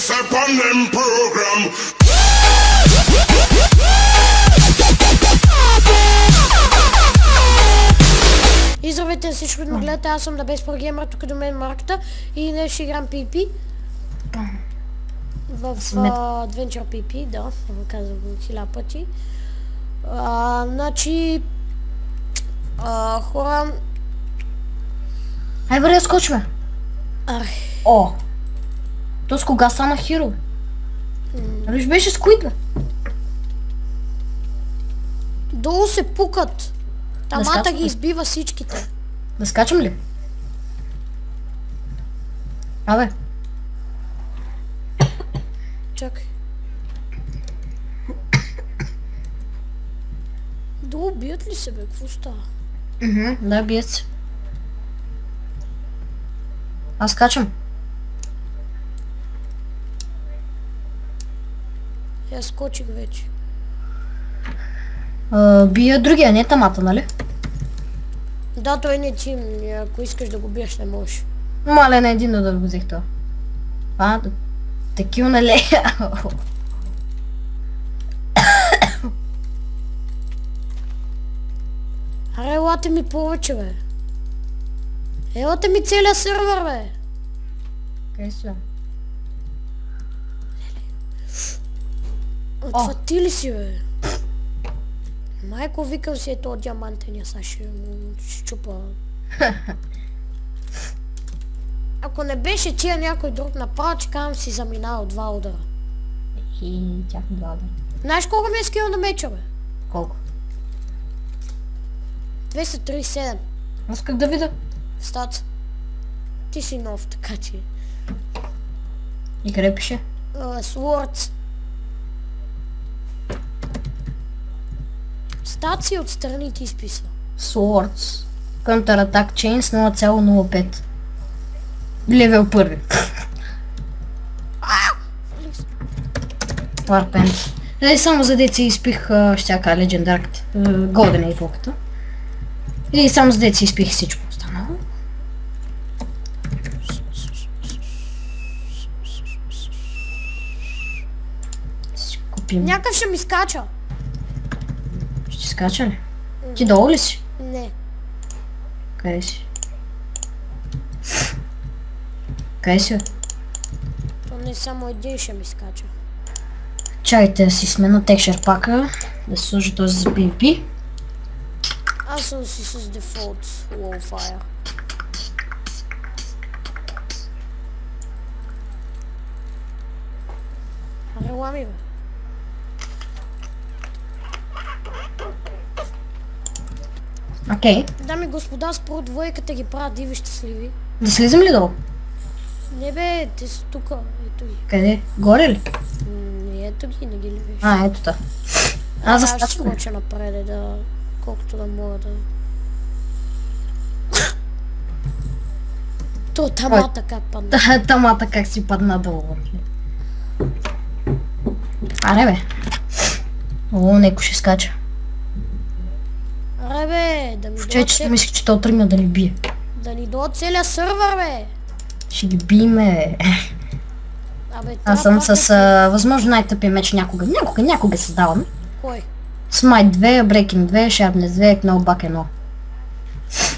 Yes, upon them program. И здравейте всички, които ме гледате, аз съм The Best Pro Gamer, тук до мен Марката и днес ще играм PP. В Adventure PP, да, казвам го 1000 пъти. Значи... хора... Ай, бъде, скочваме. О! То с кога стана хиро? Нали беше Squid, бе? Долу се пукат. Тамата ги избива всичките. Да скачам ли? Абе. Чакай. Долу бият ли се, бе? Какво става? Да, бият се. Аз скачам. Аз скочих вече. Бия другия, не тамата, нали? Да, той не тим. Ако искаш да го биеш, не можеш. Мале, на един да го взех това. Такива, нали? Аре, елате ми повече, бе. Елате ми целия сървър, бе. Къде си? Това ти ли си, бе? Майко, викам си е този диамантения, сега ще му щупа. Ако не беше тия някой друг направо, че казвам си заминал 2 удара. Тях 2 удара. Знаеш колко ми е скил на меча, бе? Колко? 237. Аз как да видя? Стат. Ти си нов, така че... И къде пише? Swords. Стат си отстрани ти изписва. Swords. Counter Attack Chains 0.05. Левел 1. Warpent. Само за деца изпих щяка легендарката. Golden епохата. И само за деца изпих всичко останало. Купим. Някакъв ще ми скача. Ще скача ли? Ти долу ли си? Не. Къде си? Къде си? То не само един ще ми скача. Чайте да си смена текшър пака. Да се сложи този за PvP. Аз съм си с дефолт Wallfire. Аре, лами, бе. Окей. Дами и господа, според двойката ги правят диви щастливи. Да слизам ли долу? Не, бе, те са тука. Ето ги. Къде? Горе ли? Не, ето ги, не ги ли виж? Ето та. Аз ще заскачвам. скоча напред, да... колкото да мога да... То тамата как падна. Тамата как си падна долу. Аре, бе. О, неко ще скача. Аре, бе, да ми Чайчето мислих, че то тръгна да ни бие. Да ни дойде целия сървър, бе. Ще ги биеме. Абе, Аз съм с възможно най-тъпия меч някога. Някога създавам. Кой? Smite 2, Breaking 2, Sharpness 2, Knockback 1.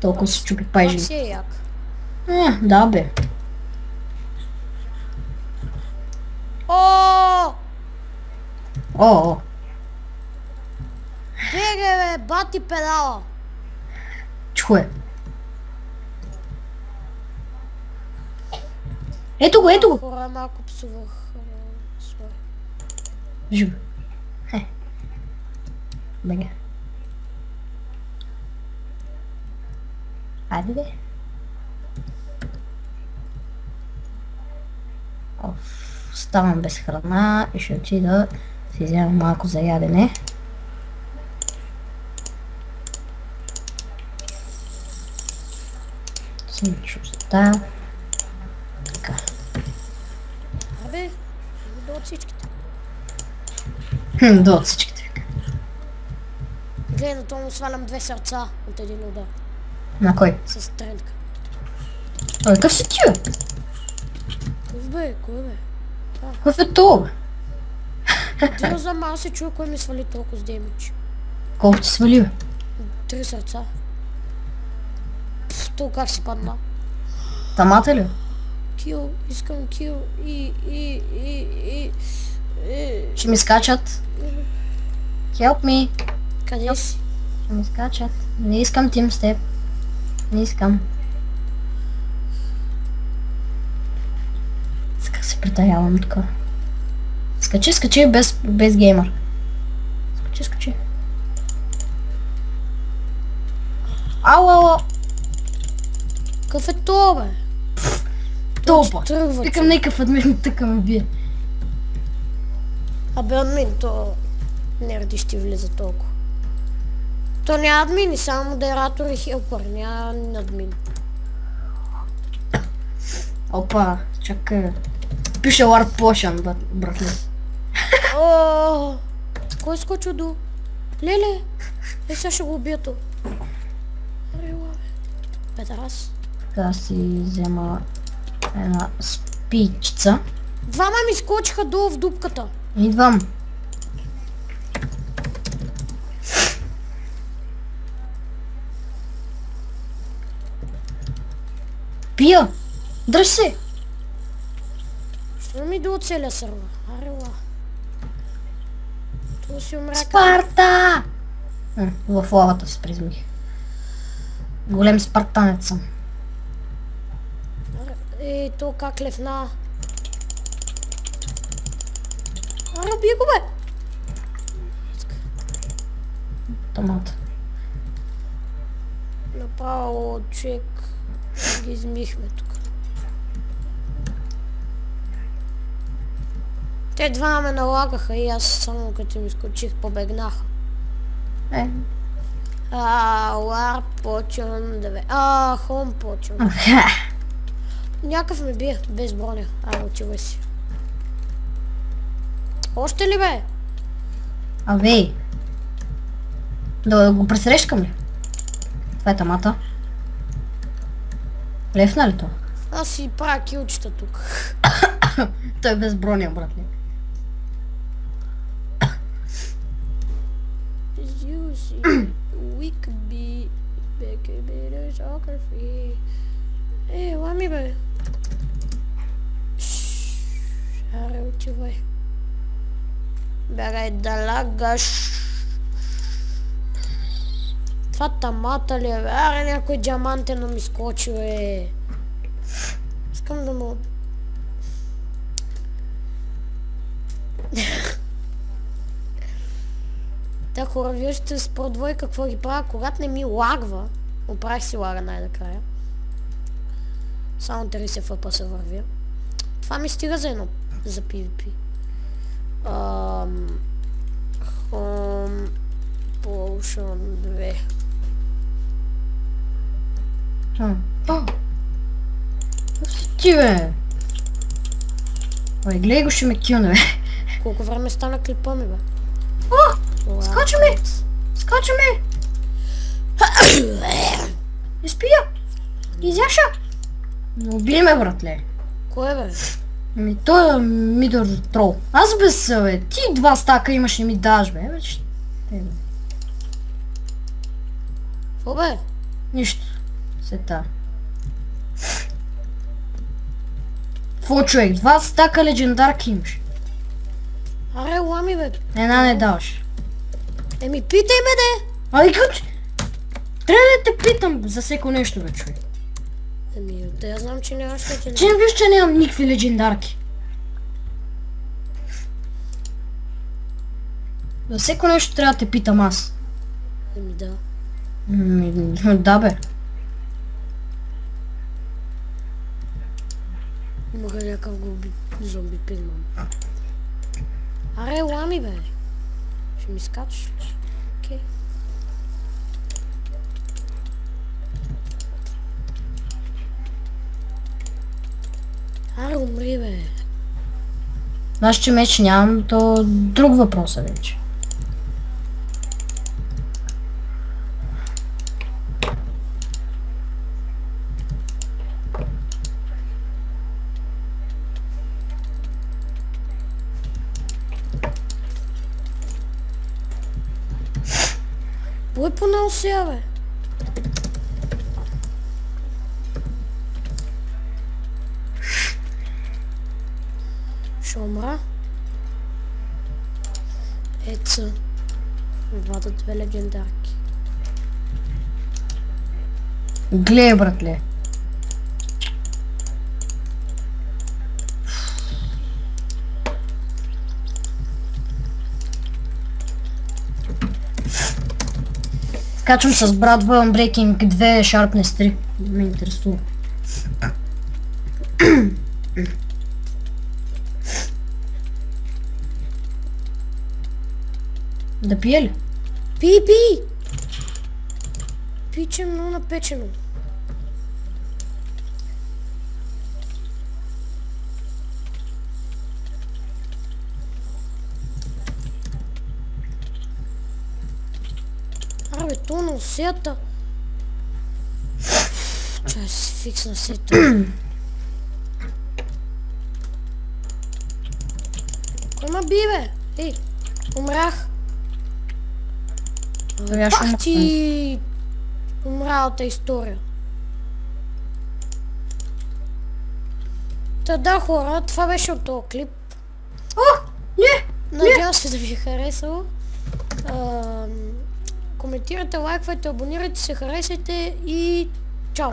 Толкова се чупи пайжи. Пак си е як. Да, бе. О! О! Беге, бе, бати педала. Чухе. Ето го. Хора, малко псувах. Живо. Беге. Айде, бе. Ставам без храна и ще отида си взема малко за ядене. Смичостта. Така. Абе, до от всичките. До от всичките. Гледай, на това му свалям 2 сърца от един удар. На кой? С тренка. Какъв си ти, бе? Кой бе? Какъв е то, бе? Дил за мал се чуя кой ми свали толкова с демидж. Колко ти свали, бе? 3 сърца. То как си падна? Тамата ли? Кил, искам кил и... Ще ми скачат. Help me. Къде си? Ще ми скачат. Не искам тим с теб. Не искам. Сега се притаявам тук. Скачи без геймър. Скачи. Ау. Какъв е то, бе? Топа. Тръгва, Викам някакъв админ, тъка ме бие. Абе админ, то... Нерди ще влиза толкова. То няма админи, само модератор и хелпър, няма админ. Опа, чакай. Пише Lord Potion, братле. О, кой скочи до? Леле, сега ще го убия то. Рела, бе. Петрас. Така си взема една спичца. Двама ми скочиха долу в дупката. Идвам. Пия! Дръж се! Що ми до целия сърва? Арела. Това си умря. Спарта! В лавата се призмих. Голем спартанец съм. То как левна. Аре, убий го, бе! Томат. Направо човек ги измихме тук. Те два ме налагаха и аз само като ми скочих побегнаха. Лар почон 2. Хом почон. Някакъв ме бие, без броня. Отивай си. Още ли, бе? Авей. Да го пресрещкам ли? Това е тамата. Левна ли то? Аз си правя килчета тук. Той е без броня, братле. Лами, бе. Аре, отивай. Бягай да лагаш. Това тамата ли е, бе? Аре, някой диамантено ми скочи, бе. Искам да му... Та хора, вижте с Pro 2 какво ги правя, когато не ми лагва. Оправих си лага най-накрая. Само 30 FPS вървя. Това ми стига за едно, за PvP. Home Potion 2. Ти, бе! Ой, гледай го, ще ме килне, бе. Колко време стана клипа ми, бе? Скача ме! Скача ме! Изпия! Изяша! Убий ме, братле. Кой, бе? Той е мидър трол. Аз без бе. Ти 2 стака имаш, не ми даш, бе. Вече. Какво, бе? Нищо. Сета. Фо, човек, 2 стака легендарки имаш. Аре, лами, бе. Една не даваш. Еми, питай ме, де! Ай, къч! Трябва да те питам за всеко нещо, бе, човек. Еми, да я знам, че нямаш легендарки. Че не виж, че нямам никакви легендарки. За всеко нещо трябва да те питам аз. Еми, да. Да, бе. Мога някакъв зомби пизман. Аре, лами, бе. Ще ми скачаш? Окей. Аре, умри, бе. Знаеш, че меч нямам, то друг въпрос е вече. Бой по наусия, бе. Ще умра. Еца. Вадат две легендарки. Глей, братле. Скачам с брат в Unbreaking 2 Sharpness 3. Ме интересува. Да пие ли? Пи! Пиче много напечено. Абе, то на усията. Чай си фиксна сето. Кой ма би, бе? Ей, умрях. Пах ти умралата история. Та да, хора, това беше от този клип. О, не! Надявам се да ви е харесало. Коментирайте, лайквайте, абонирайте се, харесайте и чао!